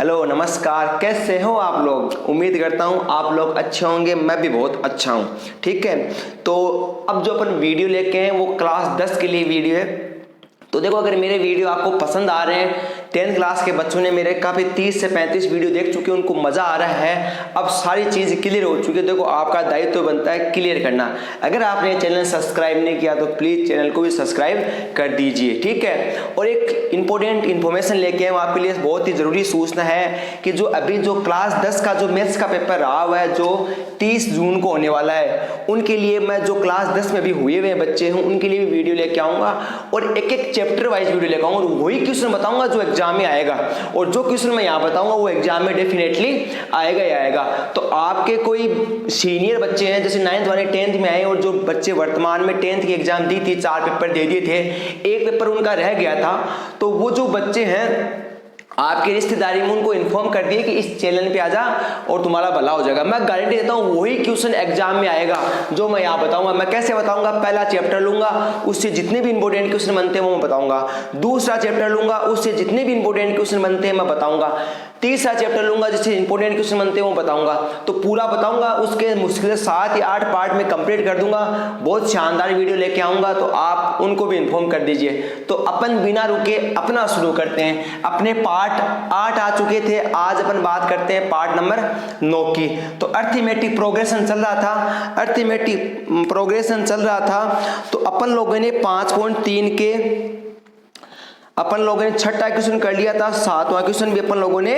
Hello नमस्कार, कैसे हो आप लोग। उम्मीद करता हूँ आप लोग अच्छे होंगे, मैं भी बहुत अच्छा हूँ। ठीक है, तो अब जो अपन वीडियो लेके हैं वो क्लास 10 के लिए वीडियो है। तो देखो, अगर मेरे वीडियो आपको पसंद आ रहे हैं, 10th क्लास के बच्चों ने मेरे काफ़ी 30 से 35 वीडियो देख चुके हैं, उनको मज़ा आ रहा है, अब सारी चीज़ क्लियर हो चुकी है। देखो, आपका दायित्व बनता है क्लियर करना। अगर आपने चैनल सब्सक्राइब नहीं किया तो प्लीज़ चैनल को भी सब्सक्राइब कर दीजिए। ठीक है, और एक इंपॉर्टेंट इन्फॉर्मेशन लेके आए हूँ आपके लिए, बहुत ही ज़रूरी सूचना है कि जो अभी जो क्लास 10 का जो मैथ्स का पेपर रहा हुआ है, जो 30 जून को होने वाला है, उनके लिए मैं जो क्लास 10 में भी हुए हुए बच्चे हूँ उनके लिए भी वीडियो लेके आऊँगा और एक एक चैप्टर वाइज वीडियो लेकर आऊंगा और वही क्वेश्चन बताऊंगा जो एग्जाम में आएगा। और जो क्वेश्चन मैं यहाँ बताऊंगा वो एग्जाम में डेफिनेटली आएगा ही आएगा। तो आपके कोई सीनियर बच्चे हैं, जैसे 9th वाले 10th में आए और जो बच्चे वर्तमान में 10th की एग्जाम दी थी, 4 पेपर दे दिए थे, एक पेपर उनका रह गया था, तो वो जो बच्चे हैं आपकी रिश्तेदारी में उनको इन्फॉर्म कर दिए कि इस चैनल पे आ जा और तुम्हारा भला हो जाएगा। मैं गारंटी देता हूँ वही क्वेश्चन एग्जाम में आएगा जो मैं यहाँ बताऊंगा। मैं कैसे बताऊंगा, पहला चैप्टर लूंगा, उससे जितने भी इंपॉर्टेंट क्वेश्चन बनते हैं वो मैं बताऊंगा। दूसरा चैप्टर लूंगा, उससे जितने भी इंपॉर्टेंट क्वेश्चन बनते हैं मैं बताऊंगा। तीसरा चैप्टर लूंगा, जिससे इंपॉर्टेंट क्वेश्चन बनते हैं वो बताऊंगा। तो पूरा बताऊंगा, उसके मुश्किल से 7 या 8 पार्ट में कंप्लीट कर दूंगा। बहुत शानदार वीडियो लेके आऊंगा, तो आप उनको भी इन्फॉर्म कर दीजिए। तो अपन बिना रुके अपना शुरू करते हैं। अपने पार्ट 8 आ चुके थे, आज अपन बात करते हैं पार्ट नंबर 9 की। तो अर्थमेटिक प्रोग्रेशन चल रहा था, तो अपन लोगों ने 5.3 के अपन लोगों ने 6ठा क्वेश्चन कर लिया था, 7वां क्वेश्चन भी अपन लोगों ने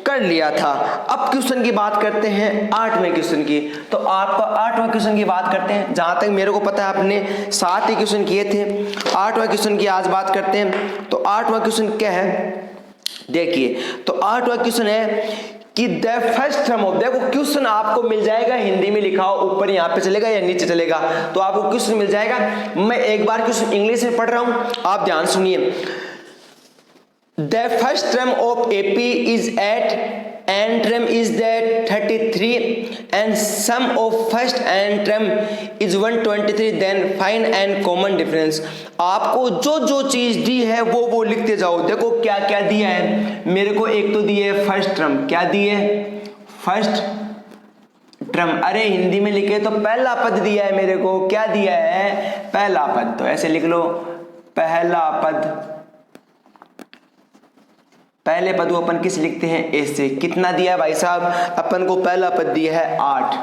कर लिया था। अब क्वेश्चन की बात करते हैं 8वें क्वेश्चन की। तो आपका 8वां क्वेश्चन की बात करते हैं। जहां तक मेरे को पता है आपने 7 ही क्वेश्चन किए थे, 8वां क्वेश्चन की आज बात करते हैं। तो 8वां क्वेश्चन क्या है, देखिए। तो 8वां क्वेश्चन है कि द फर्स्ट टर्म ऑफ, देखो क्वेश्चन आपको मिल जाएगा हिंदी में लिखा हो, ऊपर यहाँ पे चलेगा या नीचे चलेगा, तो आपको क्वेश्चन मिल जाएगा। मैं एक बार क्वेश्चन इंग्लिश में पढ़ रहा हूं, आप ध्यान सुनिए। The first term of AP is at n term is that 33 and sum of first n term is 123, then find n common difference। आपको जो जो चीज दी है वो लिखते जाओ। देखो क्या क्या दिया है मेरे को, एक तो दी है फर्स्ट टर्म, क्या दी है फर्स्ट टर्म, अरे हिंदी में लिखे तो पहला पद दिया है मेरे को, क्या दिया है पहला पद, तो ऐसे लिख लो पहला पद। पहले पद को अपन किस लिखते हैं, ऐसे। कितना दिया है भाई साहब, अपन को पहला पद दिया है 8।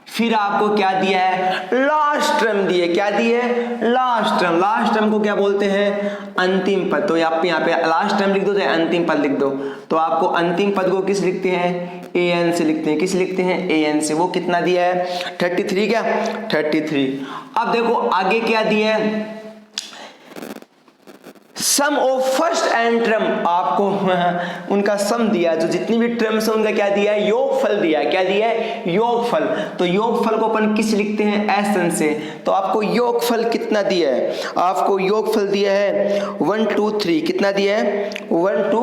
फिर आपको क्या दिया है, लास्ट टर्म दिए, क्या दिए लास्ट टर्म। लास्ट टर्म को क्या बोलते हैं, अंतिम पद। तो आप यहाँ पे लास्ट टर्म लिख दो चाहे अंतिम पद लिख दो। तो आपको अंतिम पद को किस लिखते हैं, an से लिखते हैं। किस लिखते हैं, an से। वो कितना दिया है 33, क्या 33। अब देखो आगे क्या दिया है, सम ऑफ फर्स्ट एंड टर्म, आपको उनका सम दिया, जो जितनी भी टर्म्स है उनका क्या दिया है, योगफल दिया है। क्या दिया है, योगफल। तो योगफल को अपन किस लिखते हैं, एसन से। तो आपको योगफल कितना दिया है, आपको योगफल दिया है 1 2 3। कितना दिया है 1 2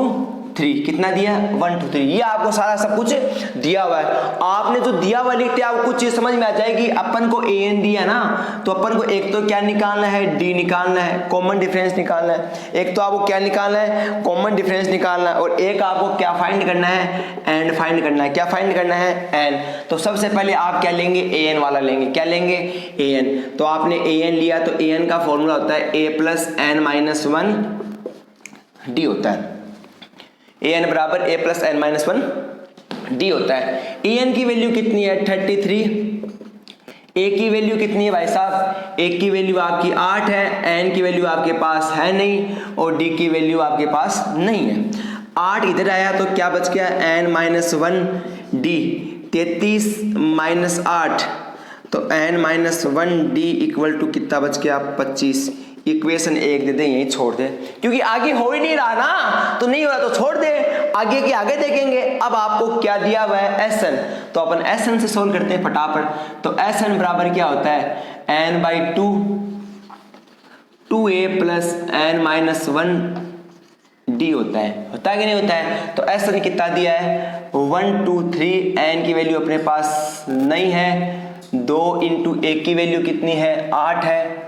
3। कितना दिया 1 2 3। ये आपको सारा सब कुछ दिया हुआ है। आपने जो दिया हुआ लिखते हैं आपको कुछ चीज समझ में आ जाएगी। अपन को an दिया ना, तो अपन को एक तो क्या निकालना है, d निकालना है, कॉमन डिफरेंस निकालना है। एक तो आपको क्या निकालना है, कॉमन डिफरेंस निकालना है, और एक आपको क्या फाइंड करना है, एंड फाइंड करना है। क्या फाइंड करना है, एन। तो सबसे पहले आप क्या लेंगे, an वाला लेंगे। क्या लेंगे, an। तो आपने an लिया, तो an का फॉर्मूला होता है a + n - 1 d होता है। an बराबर a + n - 1 d होता है। an की वैल्यू कितनी है 33, a की वैल्यू कितनी है भाई साहब, a की वैल्यू आपकी 8 है, n की वैल्यू आपके पास है नहीं, और d की वैल्यू आपके पास नहीं है। 8 इधर आया तो क्या बच गया, n - 1 d। 33 - 8, तो n - 1 d = कितना बच गया, 25। इक्वेशन 1 दे दे, यही छोड़ दे, क्योंकि आगे हो ही नहीं रहा ना, तो नहीं हो रहा तो छोड़ दे, आगे के आगे देखेंगे। अब आपको क्या दिया हुआ है, एसन। तो अपन एसन से सोल्व करते हैं फटाफट। तो एसन बराबर क्या होता है, n/2 2a + n - 1 d होता है कि नहीं होता है। तो एसन कितना दिया है 1 2 3, n की वैल्यू अपने पास नहीं है, 2 × a की वैल्यू कितनी है 8 है,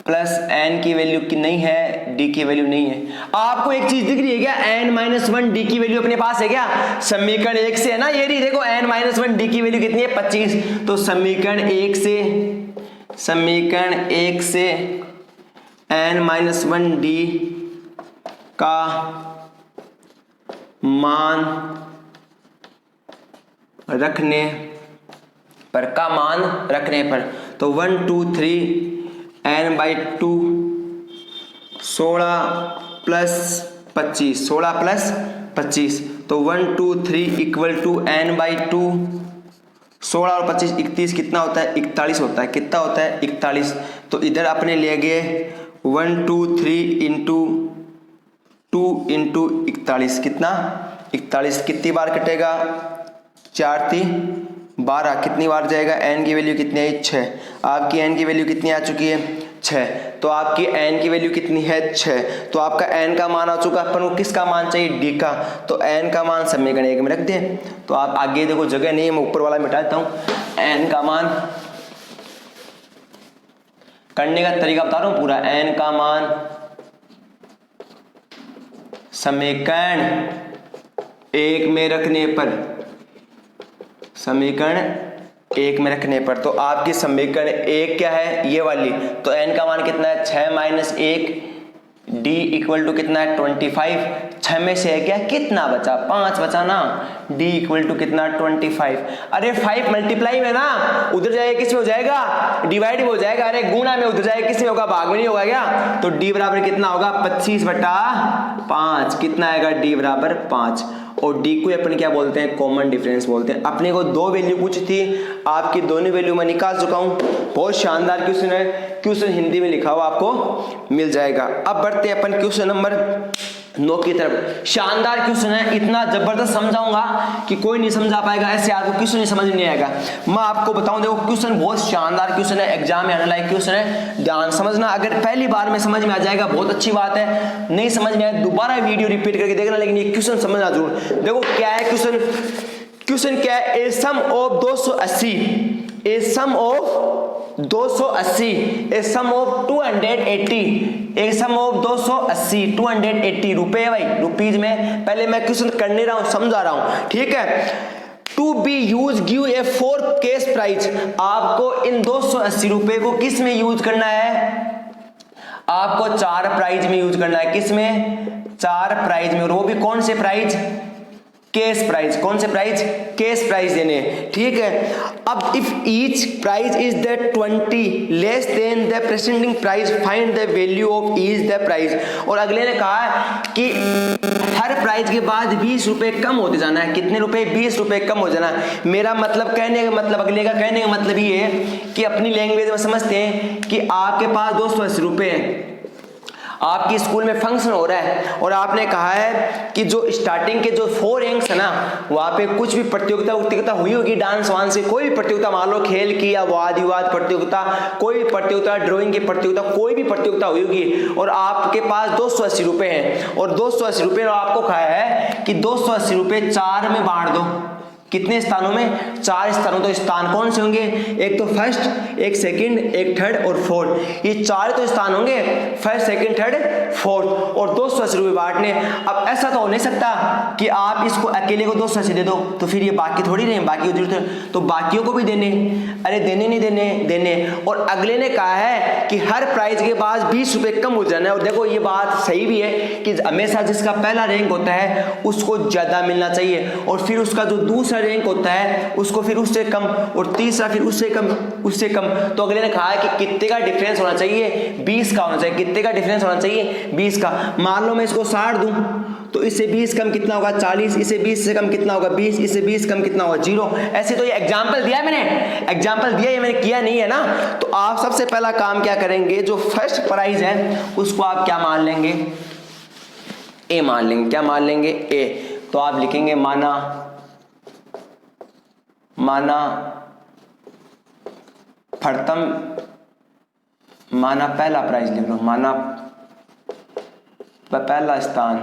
प्लस एन की वैल्यू की नहीं है, डी की वैल्यू नहीं है। आपको एक चीज दिख रही है क्या, n-1 डी की वैल्यू अपने पास है क्या? समीकरण 1 से है ना, ये रही देखो n-1 डी की वैल्यू कितनी है 25। तो समीकरण 1 से n-1 डी का मान रखने पर तो 1 2 3 n/2 16 प्लस 25 तो 1 2 3 इक्वल टू n/2 16 और 25 31 कितना होता है 41 होता है। कितना होता है 41। तो इधर अपने ले गए 1 2 3 इंटू 2 इंटू 41 कितना 41। कितनी बार कटेगा 4 3 12 कितनी बार जाएगा, n की वैल्यू कितनी है 6। आपकी n की वैल्यू कितनी आ चुकी है 6। तो आपकी n की वैल्यू कितनी है 6। तो आपका n का मान आ चुका, अपन को किसका मान चाहिए d का। तो n का मान समीकरण 1 में रख दें। तो आप आगे देखो जगह नहीं है, मैं ऊपर वाला मिटा देता हूं। n का मान करने का तरीका बता रहा हूं पूरा। n का मान समीकरण 1 में रखने पर तो आपकी समीकरण 1 क्या है ये वाली। तो n का मान कितना है 6 माइनस 1 d इक्वल टू कितना है 25। 6 में से है क्या कितना बचा 5 बचा ना, d इक्वल टू कितना 25। अरे 5 मल्टीप्लाई में ना, उधर जाएगा किस में हो जाएगा डिवाइड में हो जाएगा। अरे गुणा में उधर जाएगा किस में होगा भाग में नहीं होगा क्या। तो d बराबर कितना होगा 25/5 कितना आएगा d बराबर 5। और d को अपन क्या बोलते हैं कॉमन डिफरेंस बोलते हैं। अपने को 2 वैल्यू पूछी थी, आपकी दोनों वैल्यू मैं निकाल चुका हूं। बहुत शानदार क्वेश्चन है, क्वेश्चन हिंदी में लिखा हुआ आपको मिल जाएगा। अब बढ़ते हैं अपन क्वेश्चन नंबर 9 की तरफ। शानदार क्वेश्चन है, इतना जबरदस्त समझाऊंगा कि कोई नहीं समझा पाएगा, ऐसे आपको क्वेश्चन नहीं समझ नहीं आएगा। मैं आपको बताऊं देखो क्वेश्चन बहुत शानदार क्वेश्चन है, एग्जाम में आने लायक क्वेश्चन है, ध्यान समझना। अगर पहली बार में समझ में आ जाएगा बहुत अच्छी बात है, नहीं समझ में आए दोबारा वीडियो रिपीट करके देखना, लेकिन ये क्वेश्चन समझना जरूर। देखो क्या है क्वेश्चन क्या है, ए सम ऑफ 280 ए सम ऑफ 280 रुपए भाई रुपीज में। पहले मैं क्वेश्चन करने रहा हूं समझा रहा हूं, ठीक है। To be use give a 4 cash prize. आपको इन 280 रुपए को किस में यूज करना है, आपको 4 प्राइज में यूज करना है। किस में 4 प्राइज में, और वो भी कौन से प्राइज कैश प्राइज। कौन से प्राइज कैश प्राइज देने, ठीक है। अब if each price is the 20 less than the preceding price find the value of each the price. और अगले ने कहा कि हर प्राइज के बाद 20 रुपए कम होते जाना है। कितने रुपए 20 रुपए कम हो जाना है। मेरा मतलब कहने का मतलब, अगले का कहने का मतलब ये है कि अपनी लैंग्वेज में समझते हैं कि आपके पास 280 रुपए हैं, आपकी स्कूल में फंक्शन हो रहा है और आपने कहा है कि जो स्टार्टिंग के जो 4 रैंक्स है ना, वहाँ पे कुछ भी प्रतियोगिता हुई होगी, डांस वांस से कोई भी प्रतियोगिता, मान लो खेल की या वाद विवाद प्रतियोगिता, कोई भी प्रतियोगिता, ड्राइंग की प्रतियोगिता, कोई भी प्रतियोगिता हुई होगी, और आपके पास 280 रुपए हैं। और 280 रुपए आपको कहा है कि 280 रुपए 4 में बांट दो। कितने स्थानों में 4 स्थानों। तो स्थान कौन से होंगे, एक तो फर्स्ट, एक सेकंड, एक थर्ड और फोर्थ। ये 4 तो स्थान होंगे, फर्स्ट सेकंड थर्ड फोर्थ, और 280 रुपए बांटने। अब ऐसा तो हो नहीं सकता कि आप इसको अकेले को 280 दे दो तो फिर ये बाकी थोड़ी नहीं, बाकी तो बाकियों को भी देने। अरे देने नहीं देने। और अगले ने कहा है कि हर प्राइज के बाद 20 रुपए कम हो जाना है। और देखो ये बात सही भी है कि हमेशा जिसका पहला रैंक होता है उसको ज्यादा मिलना चाहिए, और फिर उसका जो दूसरा रैंक होता है उसको फिर उससे कम, और तीसरा फिर उससे कम। तो अगले ने कहा है कि कितने का डिफरेंस होना चाहिए 20 का होना चाहिए। कितने का डिफरेंस होना चाहिए 20 का। मान लो मैं इसको 60 दूं तो इससे 20 कम कितना होगा 40, इससे 20 से कम कितना होगा 20, इससे 20 कम कितना होगा 0। ऐसे तो ये एग्जांपल दिया है मैंने, ये मैंने किया नहीं है ना। तो आप सबसे पहला काम क्या करेंगे, जो फर्स्ट प्राइज है उसको आप क्या मान लेंगे, ए मान लेंगे। क्या मान लेंगे ए। तो आप लिखेंगे माना प्रथम, माना पहला प्राइज लिख लो, माना पहला स्थान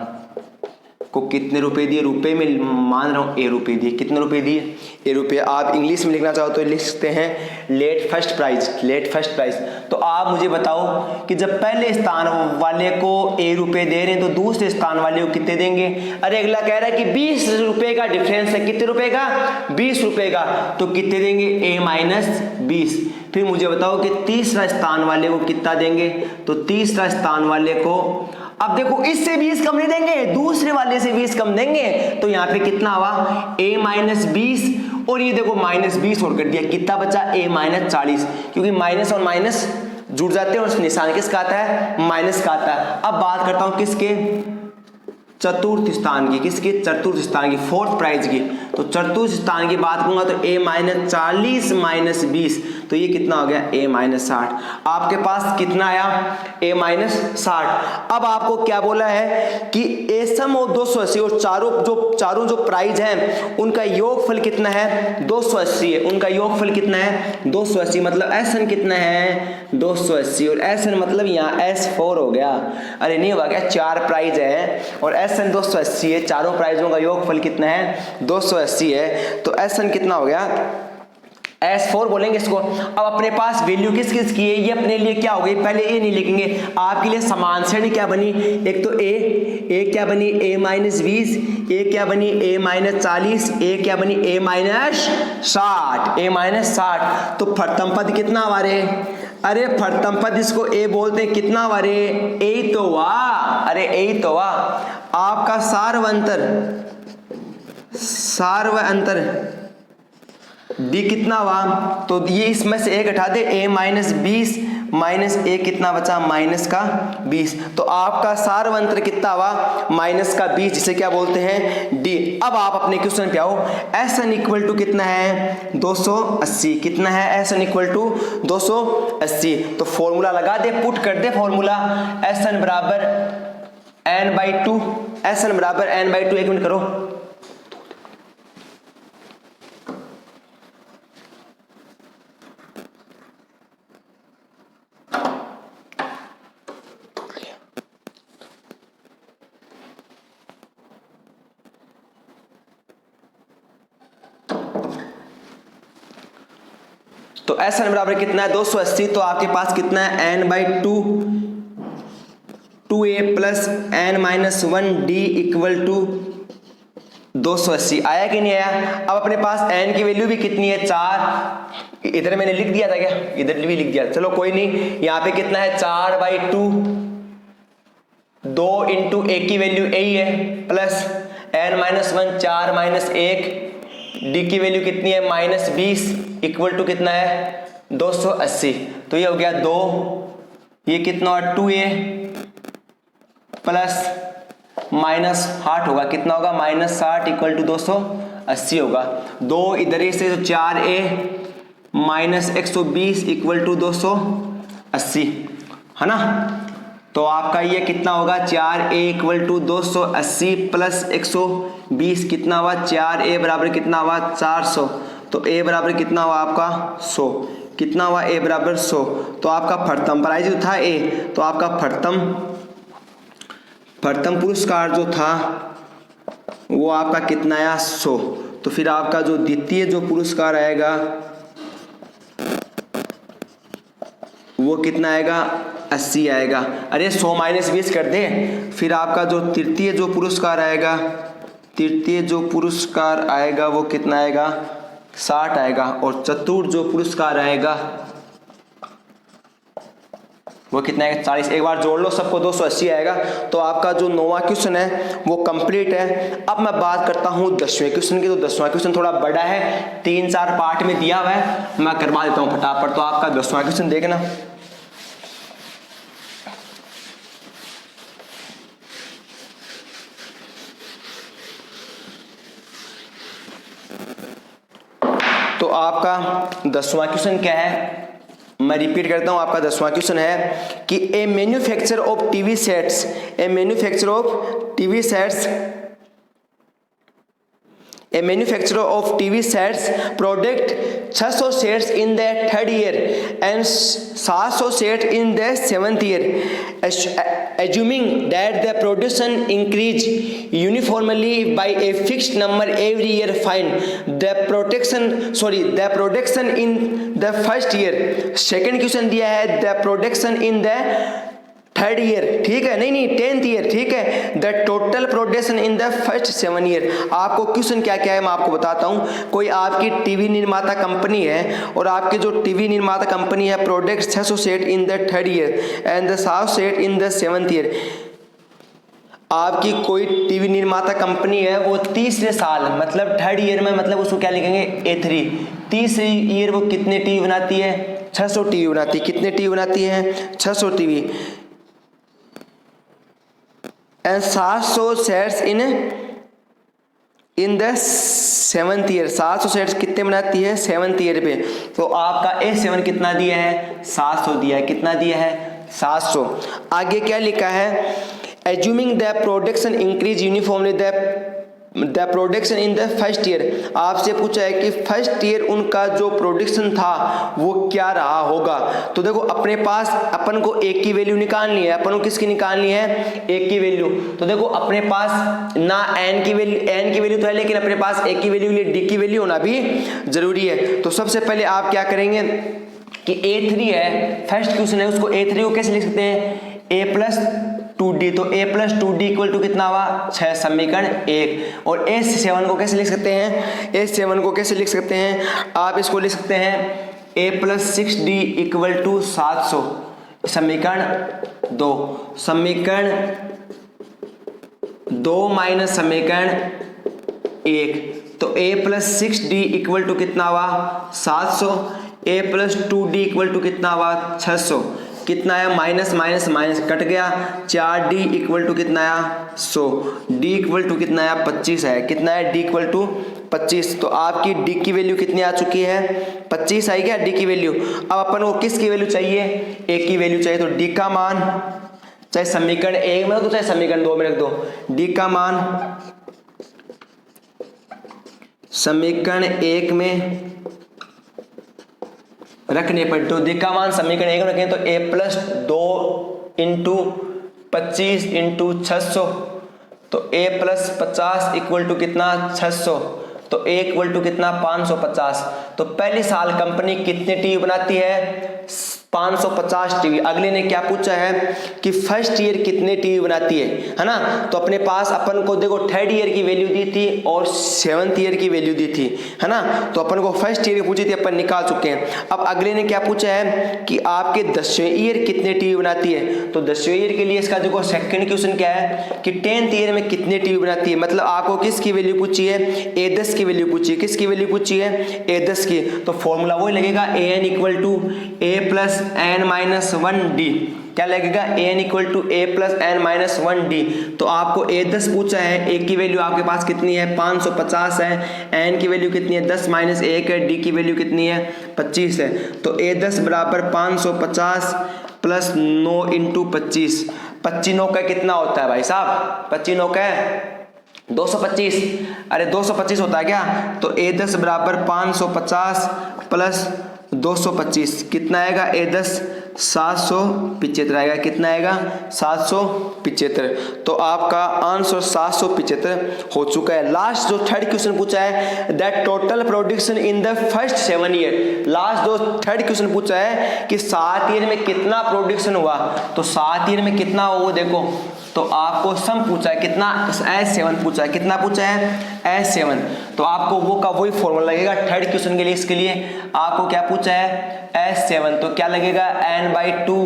को कितने रुपए दिए, रुपए में मान रहा हूँ ए रुपए दिए, कितने रुपए दिए, ए रुपए। आप इंग्लिश में लिखना चाहो तो लिख सकते हैं let first prize, let first prize. तो आप मुझे बताओ कि जब पहले स्थान वाले को ए रुपए दे रहे हैं तो दूसरे स्थान वाले को कितने देंगे। अरे अगला कह रहा है कि 20 रुपए का डिफरेंस है, कितने रुपए का, 20 रुपए का, तो कितने देंगे, ए माइनस 20। फिर मुझे बताओ कि तीसरा स्थान वाले को कितना देंगे, तो तीसरा स्थान वाले को, अब देखो इससे 20 कम नहीं देंगे, दूसरे वाले से 20 कम देंगे, तो यहाँ पे कितना हुआ, a माइनस 20, और ये देखो माइनस 20 और कर दिया, कितना बचा, a माइनस 40, क्योंकि माइनस और माइनस जुड़ जाते हैं और निशान किसका आता है, माइनस का आता है। अब बात करता हूं किसके, चतुर्थ स्थान की, किसके, चतुर्थ स्थान की, फोर्थ प्राइज की। तो चतुर्थ स्थान की बात करूंगा तो a माइनस 40 माइनस 20, तो ये कितना हो गया, a माइनस 60। आपके पास कितना आया, a माइनस 60। अब आपको क्या बोला है कि एसम और 280 और चारों जो प्राइज हैं उनका योगफल कितना है, 280 है। उनका योगफल कितना है, 280, मतलब एसएन कितना है, 280, और एसएन मतलब यहाँ S4 हो गया। अरे नहीं हुआ क्या, 4 प्राइज है और एसएन 280 है, चारों प्राइजों का योगफल कितना है, 280 है, तो एसएन कितना हो गया, S4 बोलेंगे इसको। अब अपने पास वैल्यू किस किस की है, ये अपने लिए क्या हो गई, पहले ए नहीं लिखेंगे, आपके लिए समान श्रेणी क्या बनी, एक तो ए क्या बनी, a माइनस 20, ए क्या बनी, a माइनस 40, ए क्या बनी, a माइनस 60, a माइनस 60। तो प्रथम पद कितना हमारे, अरे प्रथम पद इसको ए बोलते हैं, कितना हमारे, ए तो वाह, अरे ए तो वाह। आपका सार्व अंतर डी कितना हुआ, तो ये इसमें से एक हटा दे, a माइनस 20 माइनस ए कितना बचा, माइनस का 20, तो आपका सार्वंत्र कितना हुआ, माइनस का 20, जिसे क्या बोलते हैं, डी। अब आप अपने क्वेश्चन पे आओ, एस एन इक्वल टू कितना है, 280, कितना है, एस एन इक्वल टू 280। तो फॉर्मूला लगा दे, पुट कर दे फॉर्मूला, एस एन बराबर n/2, एस एन बराबर n/2, 1 मिनट करो। तो एस एन बराबर कितना है, 280, तो आपके पास कितना है, n/2, 2a plus n-1 d equal to 280। आया कि नहीं आया। अब अपने पास n की वैल्यू भी कितनी है, 4, इधर मैंने लिख दिया था क्या, इधर भी लिख दिया, चलो कोई नहीं। यहाँ पे कितना है, 4/2, 2 इंटू ए की वैल्यू यही है, प्लस n-1, 4 माइनस 1, डी की वैल्यू कितनी है, -20 इक्वल टू कितना है, 280। तो ये हो गया 2, ये कितना हुआ, 2a प्लस -60 होगा, कितना होगा, -60 इक्वल टू 280 होगा। 2 इधर ही से, तो 4a माइनस 120 इक्वल टू 280 है ना। तो आपका ये कितना होगा, 4a इक्वल टू 280 प्लस 120 कितना हुआ, 4a बराबर कितना हुआ, 400। तो a बराबर कितना हुआ आपका 100, कितना हुआ, a बराबर 100। तो आपका प्रथम प्राइज जो था a, तो आपका प्रथम पुरस्कार जो था वो आपका कितना आया, 100। तो फिर आपका जो द्वितीय जो पुरस्कार आएगा वो कितना आएगा, 80 आएगा। अरे 100 माइनस 20 कर दे। फिर आपका जो तृतीय जो पुरस्कार आएगा वो कितना आएगा, 60 आएगा। और चतुर्थ जो पुरस्कार आएगा वो कितना है, 40। एक बार जोड़ लो सबको, 280 आएगा। तो आपका जो 9वां क्वेश्चन है वो कंप्लीट है। अब मैं बात करता हूँ 10वें क्वेश्चन की। तो 10वां क्वेश्चन थोड़ा बड़ा है, 3-4 पार्ट में दिया हुआ है, मैं करवा देता हूँ फटाफट। तो आपका 10वां क्वेश्चन देखना। तो आपका 10वां क्वेश्चन क्या है, मैं रिपीट करता हूं। आपका 10वां क्वेश्चन है कि a manufacturer of TV sets A manufacturer of TV sets product 600 sets in the third year and 700 sets in the seventh year. Assuming that the production increase uniformly by a fixed number every year, find the production in the first year. Second question दिया है the production in the third year, ठीक है, नहीं 10th year, ठीक है, the total production in the first 7 year. आपको question क्या क्या है मैं आपको बताता हूँ। कोई आपकी टीवी निर्माता कंपनी है और आपकी जो टीवी निर्माता कंपनी है product 600 set in the third year and the 700 set in the 7th year. आपकी कोई टीवी निर्माता कंपनी है वो तीसरे साल मतलब थर्ड ईयर में, मतलब उसको क्या लिखेंगे A3, तीसरे ईयर वो कितने टीवी बनाती है? 600 टीवी बनाती है। कितने टीवी बनाती है? 600 TV and 700 sets in the 7th year. 700 sets कितने बनाती है? 7th ईयर पे। तो आपका A7 कितना दिया है? 700 दिया है। कितना दिया है? 700। आगे क्या लिखा है? Assuming the production increase uniformly the production in the first year। आपसे पूछा है कि फर्स्ट ईयर उनका जो प्रोडक्शन था वो क्या रहा होगा। तो देखो अपने पास अपन को एक की वैल्यू निकालनी है। अपन को किसकी निकालनी है? एक की वैल्यू। तो देखो अपने पास ना n की वैल्यू तो है, लेकिन अपने पास एक की वैल्यू के लिए d की वैल्यू होना भी जरूरी है। तो सबसे पहले आप क्या करेंगे कि A3 है, फर्स्ट क्वेश्चन है, उसको A3 को कैसे लिख सकते हैं? A+2D। तो A+2D इक्वल टू कितना हुआ? 6, समीकरण 1। और A7 को कैसे लिख सकते हैं? A7 को कैसे लिख सकते हैं? आप इसको लिख सकते हैं A+6D इक्वल टू 700, समीकरण 2। समीकरण 2 माइनस समीकरण 1। तो A+6D इक्वल टू कितना हुआ? 700। A+2D इक्वल टू कितना हुआ? 600। कितना है? माइनस माइनस माइनस कट गया। 4D इक्वल टू कितना आया? 100। D इक्वल टू कितना आया? 25 है। कितना है? D equal to 25। तो आपकी D की वैल्यू कितनी आ चुकी है? 25 आई क्या D की वैल्यू। अब अपन को किसकी वैल्यू चाहिए? A की वैल्यू चाहिए। तो D का मान चाहे समीकरण 1 में रख दो चाहे समीकरण 2 में रख दो। D का मान समीकरण 1 में रखने पर, तो D का मान समीकरण 1 में रखें तो A+2 इंटू 25 इंटू 600, तो A+50 इक्वल टू कितना? 600। तो A इक्वल टू कितना? 550। तो पहली साल कंपनी कितने टीवी बनाती है? 550 टीवी। अगले ने क्या पूछा है कि फर्स्ट ईयर कितने टीवी बनाती है ना। तो अपने पास अपन को देखो थर्ड ईयर की वैल्यू दी थी और 7th ईयर की वैल्यू दी थी, है ना। तो अपन को फर्स्ट ईयर की पूछी थी, अपन निकाल चुके हैं। अब अगले ने क्या पूछा है कि आपके 10वें ईयर कितने टीवी बनाती है। तो 10वें ईयर के लिए इसका देखो सेकंड क्वेश्चन क्या है कि 10th ईयर में कितने टीवी बनाती है। मतलब आपको किसकी वैल्यू पूछी है? A10 की वैल्यू पूछी है। किसकी वैल्यू पूछी है? A10 की। तो फॉर्मूला वही लगेगा AN इक्वल टू A+n-1D। क्या लगेगा? AN equal to A+n-1D। तो आपको A10 पूछा है, A की वैल्यू आपके पास कितनी है? 550 है। N की वैल्यू कितनी है? 10 माइनस 1 है। D की वैल्यू कितनी है? 25 है। तो A10 बराबर 550 प्लस 9 इंटू 25। 25 9 का कितना होता है भाई साहब? 25 9 का है 225। अरे 225 होता है क्या? तो A10 बराबर 550 प्लस 225 कितना आएगा? A10 775 आएगा। कितना आएगा? 775। तो आपका आंसर 775 हो चुका है। लास्ट जो थर्ड क्वेश्चन पूछा है that total production in the first 7 year. Last जो थर्ड क्वेश्चन पूछा है कि 7 ईयर में कितना प्रोडक्शन हुआ। तो 7 ईयर में कितना हुआ देखो, तो आपको सम पूछा है कितना? S7 पूछा है। कितना पूछा है? S7। तो आपको वो का वही फॉर्मूला लगेगा थर्ड क्वेश्चन के लिए। इसके लिए आपको क्या पूछा है? S7। तो क्या लगेगा? n/2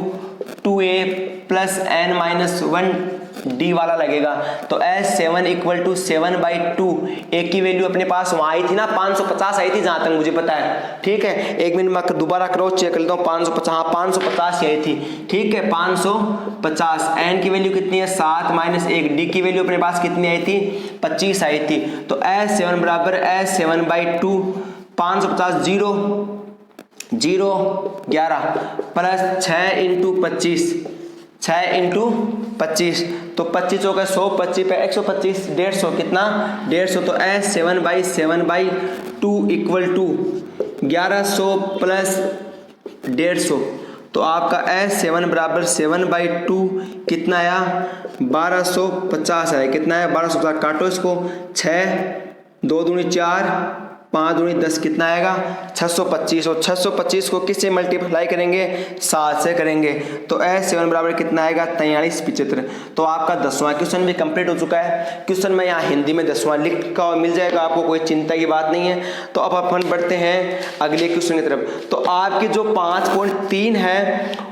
2a प्लस n-1d वाला लगेगा। तो S7 इक्वल टू 7/2। ए की वैल्यू अपने पास वहां आई थी ना, 550 आई थी जहां तक मुझे पता है। ठीक है, एक मिनट में दोबारा क्रॉस चेक कर लेता हूँ। 550, हाँ 550 आई थी। ठीक है 550। एन की वैल्यू कितनी है? 7 माइनस 1। डी की वैल्यू अपने पास कितनी आई थी? 25 आई थी। तो S7 बराबर S7/2 550 0 0 11 प्लस 6 इंटू 25 6 इंटू 25, तो 25 चौका 100, 25 पे 125, 150 कितना 150, तो S 7/7/2 इक्वल टू 1100 प्लस 150, तो आपका S 7 बराबर 7/2 कितना आया 1250 आया, कितना है 1250, काटो इसको, 6 2 दूनी 4 5 दूनी 10 कितना आएगा 625, और 625 को किससे मल्टीप्लाई करेंगे 7 से करेंगे, तो S 7 बराबर कितना आएगा 4375। तो आपका 10वां क्वेश्चन भी कंप्लीट हो चुका है। क्वेश्चन मैं यहाँ हिंदी में 10वां लिख का मिल जाएगा आपको, कोई चिंता की बात नहीं है। तो अब अपन बढ़ते हैं अगले क्वेश्चन की तरफ। तो आपकी जो 5.3 है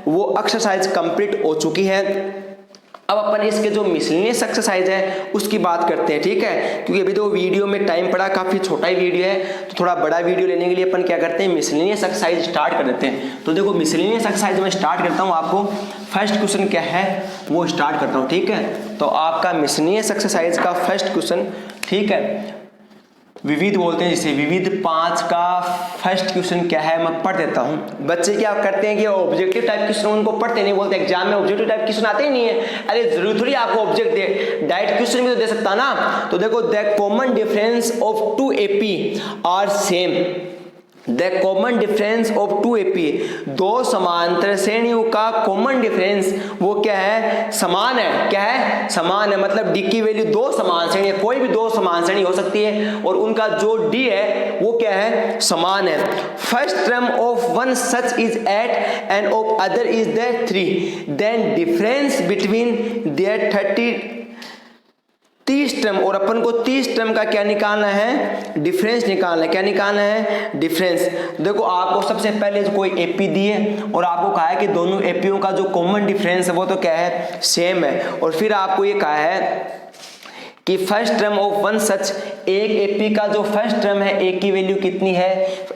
वो एक्सरसाइज कंप्लीट हो चुकी है। अब अपन इसके जो मिसलेनियस एक्सरसाइज है उसकी बात करते हैं, ठीक है, क्योंकि अभी तो वीडियो में टाइम पड़ा, काफी छोटा ही वीडियो है, तो थोड़ा बड़ा वीडियो लेने के लिए अपन क्या करते हैं मिसलेनियस एक्सरसाइज स्टार्ट कर देते हैं। तो देखो मिसलेनियस एक्सरसाइज में स्टार्ट करता हूँ, आपको फर्स्ट क्वेश्चन क्या है वो स्टार्ट करता हूँ, ठीक है। तो आपका मिसलेनियस एक्सरसाइज का फर्स्ट क्वेश्चन, ठीक है, विविध बोलते हैं जिसे, विविध 5 का फर्स्ट क्वेश्चन क्या है मैं पढ़ देता हूं। बच्चे क्या करते हैं कि ऑब्जेक्टिव टाइप क्वेश्चन उनको पढ़ते नहीं, बोलते एग्जाम में ऑब्जेक्टिव टाइप क्वेश्चन आते ही नहीं है। अरे जरूरी थोड़ी आपको ऑब्जेक्ट दे, डायरेक्ट क्वेश्चन भी तो दे सकता ना। तो देखो the common difference of 2 AP are same, the common difference of 2 AP, दो समांतर श्रेणियों का कॉमन डिफरेंस वो क्या है समान है, क्या है समान है, मतलब डी की वैल्यू दो समान श्रेणी है, कोई भी दो समान श्रेणी हो सकती है और उनका जो डी है वो क्या है समान है। First term of one such is 8 and of other is the 3, then difference between their 30 term, और अपन को 30 टर्म का क्या निकालना है डिफरेंस निकालना है, क्या निकालना है डिफरेंस। देखो आपको सबसे पहले कोई एपी दी है और आपको कहा है कि दोनों एपीओ का जो कॉमन डिफरेंस है वो तो क्या है सेम है, और फिर आपको ये कहा है कि फर्स्ट टर्म ऑफ वन सच, एक एपी का जो फर्स्ट टर्म है एक की वैल्यू कितनी है,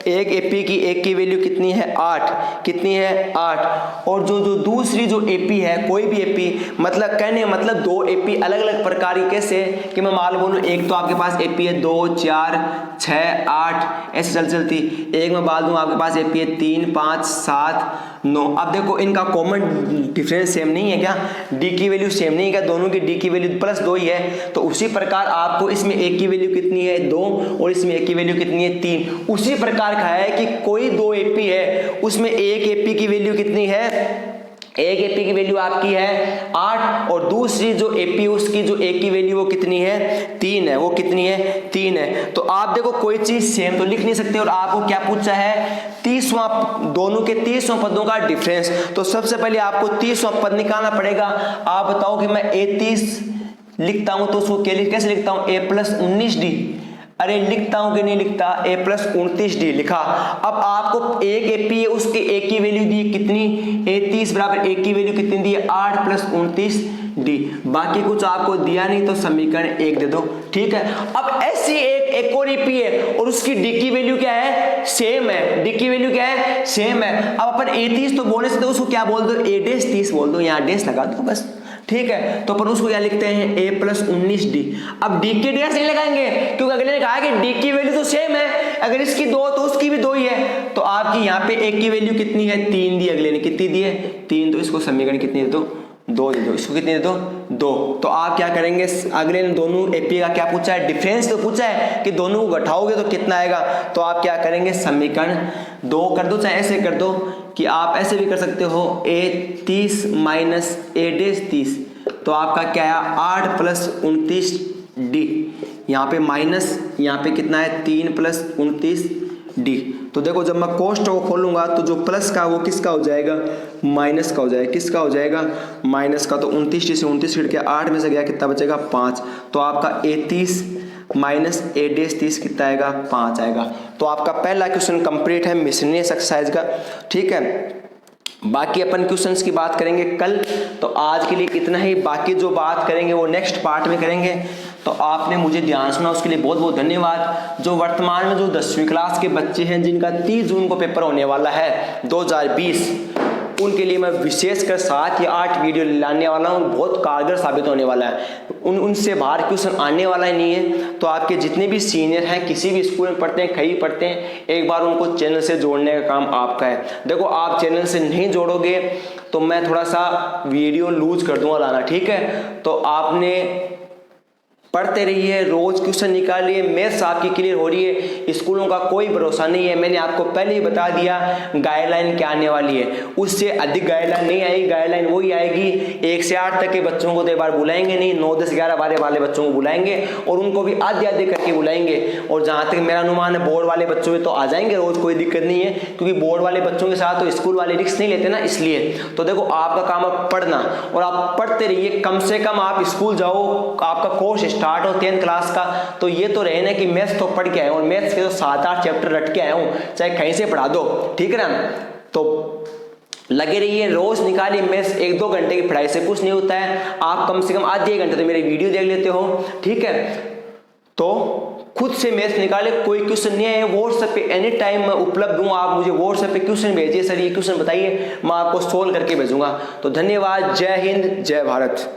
एक एपी की एक की वैल्यू कितनी है 8, कितनी है 8, और जो दूसरी जो एपी है कोई भी एपी, मतलब कहने मतलब दो एपी अलग अलग प्रकार की, कैसे कि मैं मान बोलूँ एक तो आपके पास एपी है 2 4 6 8 ऐसे चलती, एक मैं बात दूँ आपके पास एपी है 3 5 7 9। अब देखो इनका कॉमन डिफरेंस सेम नहीं है क्या, डी की वैल्यू सेम नहीं है क्या, दोनों की डी की वैल्यू प्लस 2 ही है, तो उसी प्रकार आपको इसमें एक की वैल्यू कितनी है 2 और इसमें एक की वैल्यू कितनी है 3। उसी प्रकार का है कि कोई दो एपी है उसमें एक एपी की वैल्यू कितनी है, एक एपी की वैल्यू आपकी है 8 और दूसरी जो एपी उसकी जो एक की वैल्यू वो कितनी है 3 है, वो कितनी है 3 है। तो आप देखो कोई चीज सेम तो लिख नहीं सकते, और आपको क्या पूछा है 30वां, दोनों के 30वां पदों का डिफरेंस। तो सबसे पहले आपको 30वां पद निकालना पड़ेगा। आप बताओ कि मैं A30 लिखता हूं तो उसको कैसे लिखता हूं A + 19D, अरे लिखता हूं कि नहीं लिखता A + 29D लिखा। अब आपको एक एपी है उसके एक की वैल्यू दी कितनी A30 बराबर एक की वैल्यू कितनी दी है 8 + 29D, बाकी कुछ आपको दिया नहीं तो समीकरण 1 दे दो, ठीक है। अब ऐसी एक और एपी है और उसकी डी की वैल्यू क्या है सेम है, डी की वैल्यू क्या है सेम है। अब अपन A30 तो बोलने से तो उसको क्या बोल दो A-30 बोल दो, यहाँ डेस लगा दो बस, ठीक है। तो अपन उसको क्या लिखते हैं A + 19D। अब डी के डेस नहीं लगाएंगे क्योंकि अगले ने कहा कि डी की वैल्यू तो सेम है, अगर इसकी 2 तो उसकी भी 2 ही है, तो आपकी यहाँ पे एक की वैल्यू कितनी है 3 दी, अगले ने कितनी दी है 3, तो इसको समीकरण कितनी दे दो 2 दे दो, इसको कितनी दे दो 2। तो आप क्या करेंगे, अगले ने दोनों एपी का क्या पूछा है डिफरेंस तो पूछा है कि दोनों को घटाओगे तो कितना आएगा, तो आप क्या करेंगे समीकरण 2 कर दो, चाहे ऐसे कर दो कि आप ऐसे भी कर सकते हो A30 - A-30, तो आपका क्या है 8 + 29D, यहाँ पे माइनस, यहाँ पे कितना है 3 + 29D। तो देखो जब मैं कोष्ठ को खोलूंगा तो जो प्लस का वो किसका हो जाएगा माइनस का हो जाएगा, किसका हो जाएगा माइनस का। तो 29D से 29 कट के 8 में से गया कितना बचेगा 5, तो आपका A30 - A-30 कितना आएगा 5 आएगा। तो आपका पहला क्वेश्चन कंप्लीट है मिसलेनियस एक्सरसाइज का, ठीक है। बाकी अपन क्वेश्चंस की बात करेंगे कल, तो आज के लिए इतना ही, बाकी जो बात करेंगे वो नेक्स्ट पार्ट में करेंगे। तो आपने मुझे ध्यान सुना उसके लिए बहुत बहुत धन्यवाद। जो वर्तमान में जो 10वीं क्लास के बच्चे हैं जिनका 30 जून को पेपर होने वाला है 2020, उनके लिए मैं विशेषकर 7 या 8 वीडियो लाने वाला हूँ, बहुत कारगर साबित होने वाला है। उनसे बाहर क्वेश्चन आने वाला ही नहीं है। तो आपके जितने भी सीनियर हैं, किसी भी स्कूल में पढ़ते हैं, कहीं पढ़ते हैं, एक बार उनको चैनल से जोड़ने का काम आपका है। देखो आप चैनल से नहीं जोड़ोगे तो मैं थोड़ा सा वीडियो लूज कर दूंगा लाना, ठीक है। तो आपने पढ़ते रहिए, रोज क्वेश्चन निकालिए, मैथ्स आपकी क्लियर हो रही है। स्कूलों का कोई भरोसा नहीं है, मैंने आपको पहले ही बता दिया गाइडलाइन क्या आने वाली है, उससे अधिक गाइडलाइन नहीं आएगी। गाइडलाइन वही आएगी 1 से 8 तक के बच्चों को तो एक बार बुलाएंगे नहीं, 9, 10, 11, 12 वाले बच्चों को बुलाएंगे और उनको भी आधे आधे करके बुलाएंगे। और जहाँ तक मेरा अनुमान है बोर्ड वाले बच्चों में तो आ जाएंगे रोज, कोई दिक्कत नहीं है, क्योंकि बोर्ड वाले बच्चों के साथ तो स्कूल वाले रिस्क नहीं लेते ना, इसलिए। तो देखो आपका काम है पढ़ना और आप पढ़ते रहिए, कम से कम आप स्कूल जाओ, आपका कोर्स स्टार्ट हो 10th क्लास का, तो ये तो रहे ना कि मैथ्स तो पढ़ के आया हूँ, मैथ्स के तो 7-8 चैप्टर रट के आया हूँ, चाहे कहीं से पढ़ा दो, ठीक है ना। तो लगे रहिए, रोज निकालिए मैथ्स, 1-2 घंटे की पढ़ाई से कुछ नहीं होता है। आप कम से कम आधे 1 घंटे तो मेरी वीडियो देख लेते हो, ठीक है। तो खुद से मैथ्स निकाले, कोई क्वेश्चन नहीं है व्हाट्सएप पे एनी टाइम मैं उपलब्ध हूँ, आप मुझे व्हाट्सएप पे क्वेश्चन भेजिए, सर ये क्वेश्चन बताइए, मैं आपको सोल्व करके भेजूंगा। तो धन्यवाद, जय हिंद, जय भारत।